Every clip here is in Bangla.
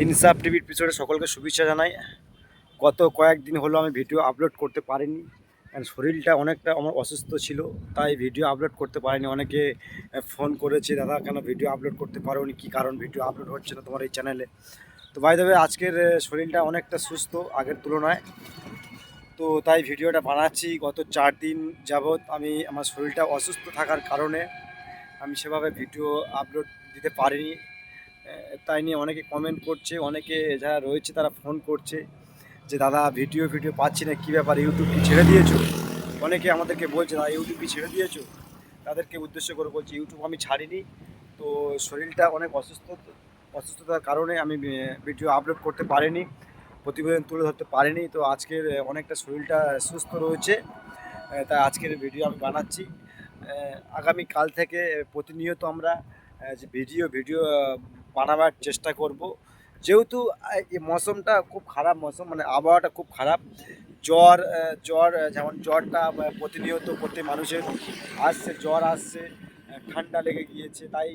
ইনসাফ টিভির পিছনে সকলকে শুভেচ্ছা জানাই। গত কয়েকদিন হলো আমি ভিডিও আপলোড করতে পারিনি, কারণ শরীরটা অনেকটা আমার অসুস্থ ছিল, তাই ভিডিও আপলোড করতে পারিনি। অনেকে ফোন করেছে, দাদা কেন ভিডিও আপলোড করতে পারোনি, কী কারণ ভিডিও আপলোড হচ্ছে না তোমার এই চ্যানেলে। তো বাই দ্য ওয়ে, আজকের শরীরটা অনেকটা সুস্থ আগের তুলনায়, তো তাই ভিডিওটা বানাচ্ছি। গত 4 দিন যাবৎ আমার শরীরটা অসুস্থ থাকার কারণে আমি সেভাবে ভিডিও আপলোড দিতে পারিনি। তাই নিয়ে অনেকে কমেন্ট করছে, অনেকে যারা রয়েছে তারা ফোন করছে যে দাদা ভিডিও পাচ্ছি না, কী ব্যাপার, ইউটিউব কি ছেড়ে দিয়েছো? অনেকে আমাদেরকে বলছে দাদা ইউটিউব কি ছেড়ে দিয়েছো। তাদেরকে উদ্দেশ্য করে বলছি, ইউটিউব আমি ছাড়িনি। তো শরীরটা অনেক অসুস্থতার কারণে আমি ভিডিও আপলোড করতে পারিনি, প্রতিবেদন তুলে ধরতে পারিনি। তো আজকের অনেকটা শরীরটা সুস্থ রয়েছে, তাই আজকের ভিডিও আমি বানাচ্ছি। আগামী কাল থেকে প্রতিনিয়ত আমরা যে ভিডিও বানাবার চেষ্টা করব। যেহেতু এই মৌসুমটা খুব খারাপ মৌসুম, মানে আবহাওয়াটা খুব খারাপ। জ্বর যেমন জ্বরটা প্রতিনিয়ত প্রতি মানুষের আসছে, জ্বর আসছে, ঠান্ডা লেগে গিয়েছে, তাই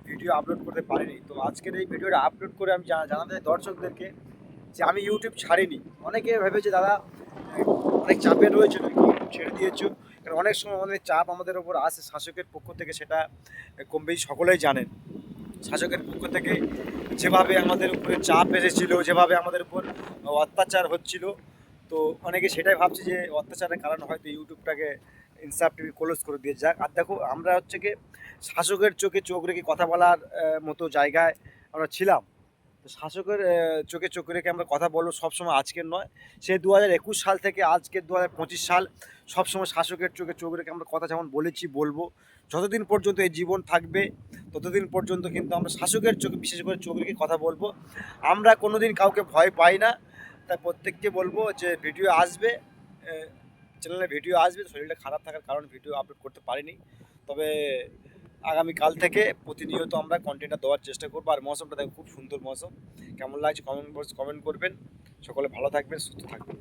ভিডিও আপলোড করতে পারিনি। তো আজকের এই ভিডিওটা আপলোড করে আমি জানাতে চাই দর্শকদেরকে যে আমি ইউটিউব ছাড়িনি। অনেকে ভেবেছে দাদা অনেক চাপে রয়েছে তুমি ইউটিউব ছেড়ে দিয়েছো, কারণ অনেক সময় অনেক চাপ আমাদের ওপর আসে শাসকের পক্ষ থেকে, সেটা কম বেশি সকলেই জানেন। শাসকের পক্ষ থেকে যেভাবে আমাদের উপরে চাপ এসেছিলো, যেভাবে আমাদের উপর অত্যাচার হচ্ছিল, তো অনেকে সেটাই ভাবছে যে অত্যাচারের কারণে হয়তো ইউটিউবটাকে ইনসাফ টিভি ক্লোজ করে দিয়ে যাক। আর দেখো, আমরা হচ্ছে কি শাসকের চোখে চোখ রেখে কথা বলার মতো জায়গায় আমরা ছিলাম। তো শাসকের চোখে চোখ রেখে আমরা কথা বলবো সবসময়, আজকের নয়। সে 2021 সাল থেকে আজকের 2025 সাল, সবসময় শাসকের চোখে চোখ রেখে আমরা কথা যেমন বলেছি বলবো। যতদিন পর্যন্ত এই জীবন থাকবে ততদিন পর্যন্ত কিন্তু আমরা শাসকের চোখে বিশেষ করে চোখ রেখে কথা বলবো। আমরা কোনোদিন কাউকে ভয় পাই না। তাই প্রত্যেককে বলবো যে ভিডিও আসবে, চ্যানেলে ভিডিও আসবে। শরীরটা খারাপ থাকার কারণে ভিডিও আপলোড করতে পারিনি, তবে আগামীকাল থেকে প্রতিনিয়ত আমরা কন্টেন্টটা দেওয়ার চেষ্টা করবো। আর মৌসুমটা দেখো খুব সুন্দর মৌসুম, কেমন লাগছে কমেন্ট করবেন। সকলে ভালো থাকবেন, সুস্থ থাকবেন।